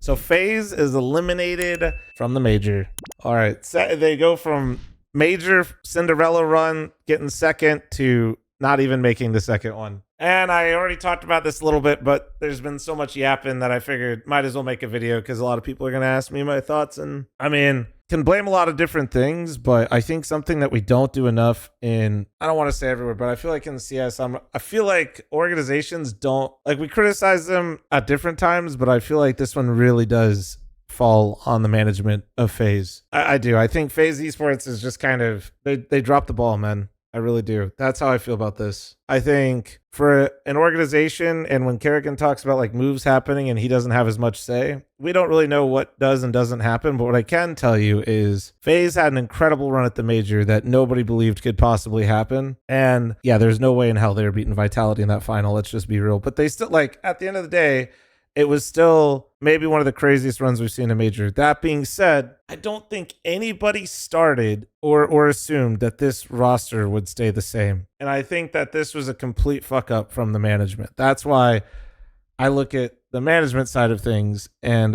So FaZe is eliminated from the major. All right, so they go from major Cinderella run, getting second, to not even making the second one. And I already talked about this a little bit, but there's been so much yapping that I figured might as well make a video because a lot of people are going to ask me my thoughts. And I mean, can blame a lot of different things, but I think something that we don't do enough in, I don't want to say everywhere, but I feel like in CS, I feel like organizations don't, like, we criticize them at different times, but I feel like this one really does fall on the management of FaZe. I do. I think FaZe Esports is just kind of, they dropped the ball, man. I really do. That's how I feel about this. I think for an organization, and when Kerrigan talks about like moves happening and he doesn't have as much say, we don't really know what does and doesn't happen. But what I can tell you is FaZe had an incredible run at the major that nobody believed could possibly happen. And yeah, there's no way in hell they were beating Vitality in that final. Let's just be real. But they still, like, at the end of the day, it was still maybe one of the craziest runs we've seen in a major. That being said, I don't think anybody started or assumed that this roster would stay the same. And I think that this was a complete fuck up from the management. That's why I look at the management side of things, and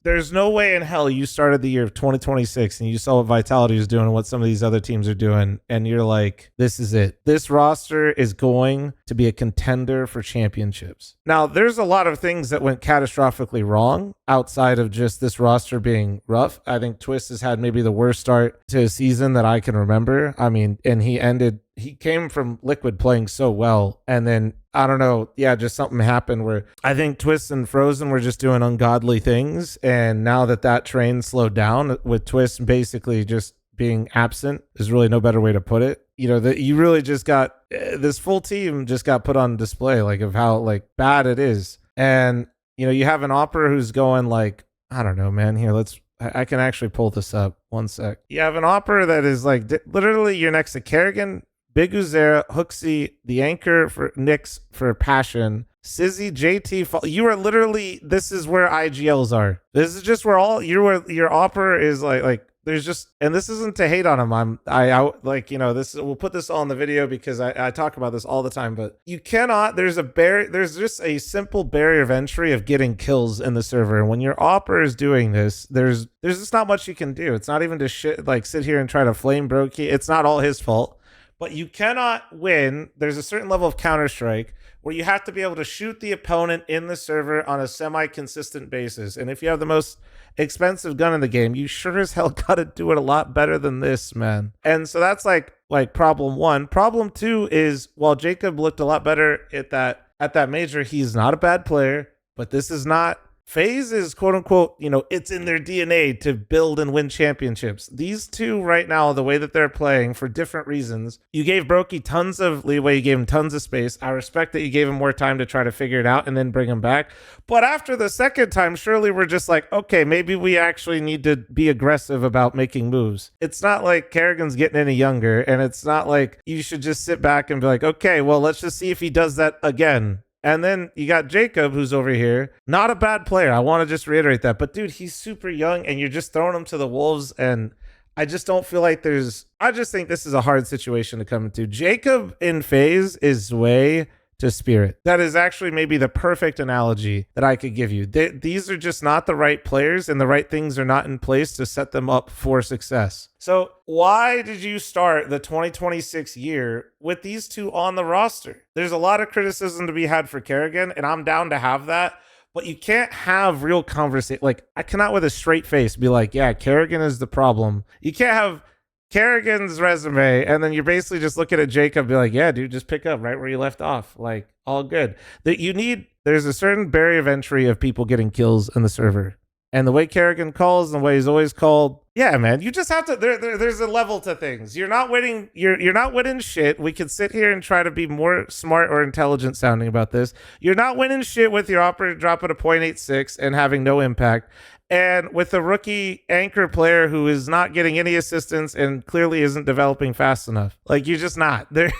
there's no way in hell you started the year of 2026 and you saw what Vitality was doing and what some of these other teams are doing, and you're like, this is it. This roster is going to be a contender for championships. Now, there's a lot of things that went catastrophically wrong outside of just this roster being rough. I think Twist has had maybe the worst start to a season that I can remember. I mean, and he came from Liquid playing so well, and then I don't know, yeah, just something happened where I think Twist and Frozen were just doing ungodly things, and now that train slowed down with Twist basically just being absent is really no better way to put it. You know, that you really just got this full team just got put on display, like, of how like bad it is. And you know, you have an Opera who's going like, I don't know, man. Here, I can actually pull this up. One sec. You have an Opera that is like literally you're next to Kerrigan, Big Uzera, Hooksy, the anchor for Nyx for Passion, Sizzy, JT. You are literally, this is where IGLs are. This is just where all your Opera is like there's just, and this isn't to hate on him. I like, you know, this, we'll put this all in the video because I talk about this all the time, but you cannot, there's just a simple barrier of entry of getting kills in the server. And when your Opera is doing this, there's just not much you can do. It's not even to sit here and try to flame Brokey. It's not all his fault. But you cannot win. There's a certain level of Counter-Strike where you have to be able to shoot the opponent in the server on a semi-consistent basis. And if you have the most expensive gun in the game, you sure as hell got to do it a lot better than this, man. And so that's like problem one. Problem two is, while Jacob looked a lot better at that major, he's not a bad player, but this is not. FaZe is, quote unquote, you know, it's in their DNA to build and win championships. These two right now, the way that they're playing for different reasons, you gave Brokey tons of leeway, you gave him tons of space. I respect that you gave him more time to try to figure it out and then bring him back. But after the second time, surely we're just like, okay, maybe we actually need to be aggressive about making moves. It's not like Kerrigan's getting any younger, and it's not like you should just sit back and be like, okay, well, let's just see if he does that again. And then you got Jacob, who's over here. Not a bad player. I want to just reiterate that. But, dude, he's super young, and you're just throwing him to the wolves. And I just don't feel like I just think this is a hard situation to come into. Jacob in FaZe is way to Spirit. That is actually maybe the perfect analogy that I could give you. These are just not the right players, and the right things are not in place to set them up for success. So why did you start the 2026 year with these two on the roster? There's a lot of criticism to be had for Kerrigan, and I'm down to have that. But you can't have real conversation. Like, I cannot with a straight face be like, yeah, Kerrigan is the problem. You can't have Kerrigan's resume and then you're basically just looking at Jacob and be like, yeah, dude, just pick up right where you left off. Like, all good. There's a certain barrier of entry of people getting kills in the server. And the way Kerrigan calls and the way he's always called, yeah, man, you just have to, there's a level to things. You're not winning, you're not winning shit. We could sit here and try to be more smart or intelligent sounding about this. You're not winning shit with your operator dropping a 0.86 and having no impact. And with a rookie anchor player who is not getting any assistance and clearly isn't developing fast enough. Like, you're just not. There.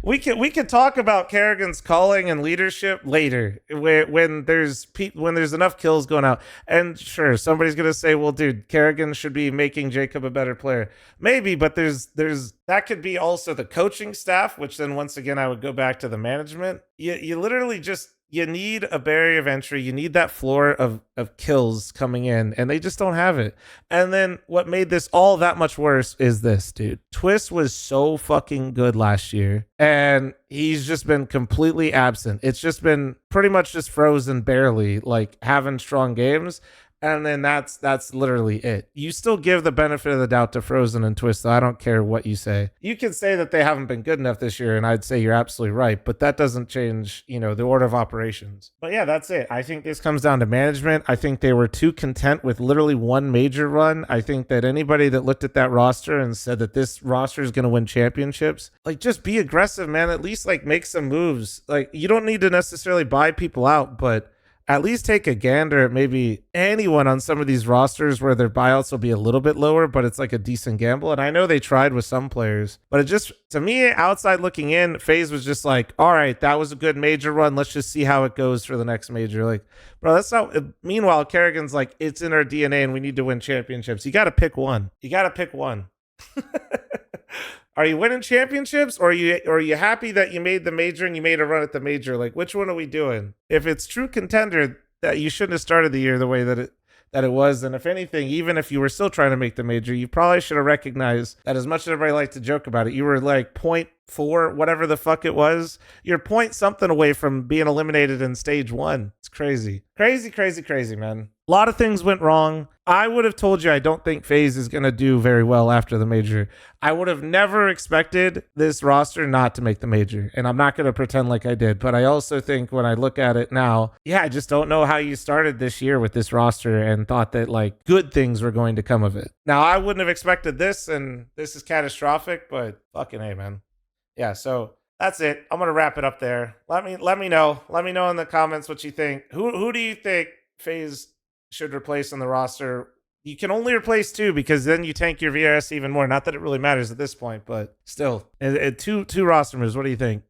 We could talk about Kerrigan's calling and leadership later when there's enough kills going out. And sure, somebody's gonna say, well, dude, Kerrigan should be making Jacob a better player. Maybe, but there's that could be also the coaching staff, which then once again I would go back to the management. You literally just you need a barrier of entry. You need that floor of kills coming in, and they just don't have it. And then what made this all that much worse is this, dude. Twist was so fucking good last year, and he's just been completely absent. It's just been pretty much just frozen barely, like having strong games. And then that's literally it. You still give the benefit of the doubt to Frozen and Twist, though. I don't care what you say. You can say that they haven't been good enough this year, and I'd say you're absolutely right, but that doesn't change, the order of operations. But yeah, that's it. I think this comes down to management. I think they were too content with literally one major run. I think that anybody that looked at that roster and said that this roster is going to win championships, like, just be aggressive, man. At least, like, make some moves. Like, you don't need to necessarily buy people out, but at least take a gander at maybe anyone on some of these rosters where their buyouts will be a little bit lower, but it's like a decent gamble. And I know they tried with some players, but it just, to me, outside looking in, FaZe was just like, all right, that was a good major run. Let's just see how it goes for the next major. Like, bro, that's not, meanwhile, Kerrigan's like, it's in our DNA and we need to win championships. You got to pick one. You got to pick one. Are you winning championships, or are you happy that you made the major and you made a run at the major? Like, which one are we doing? If it's true contender, that you shouldn't have started the year the way that it was. And if anything, even if you were still trying to make the major, you probably should have recognized that as much as everybody liked to joke about it, you were like 0.4, whatever the fuck it was. You're point something away from being eliminated in stage 1. It's crazy. Crazy, crazy, crazy, man. A lot of things went wrong. I would have told you I don't think FaZe is going to do very well after the major. I would have never expected this roster not to make the major, and I'm not going to pretend like I did. But I also think when I look at it now, yeah, I just don't know how you started this year with this roster and thought that like good things were going to come of it. Now, I wouldn't have expected this, and this is catastrophic, but fucking A, man. Yeah, so that's it. I'm going to wrap it up there. Let me know. Let me know in the comments what you think. Who do you think FaZe should replace on the roster? You can only replace 2 because then you tank your VRS even more. Not that it really matters at this point, but still. Two roster moves. What do you think?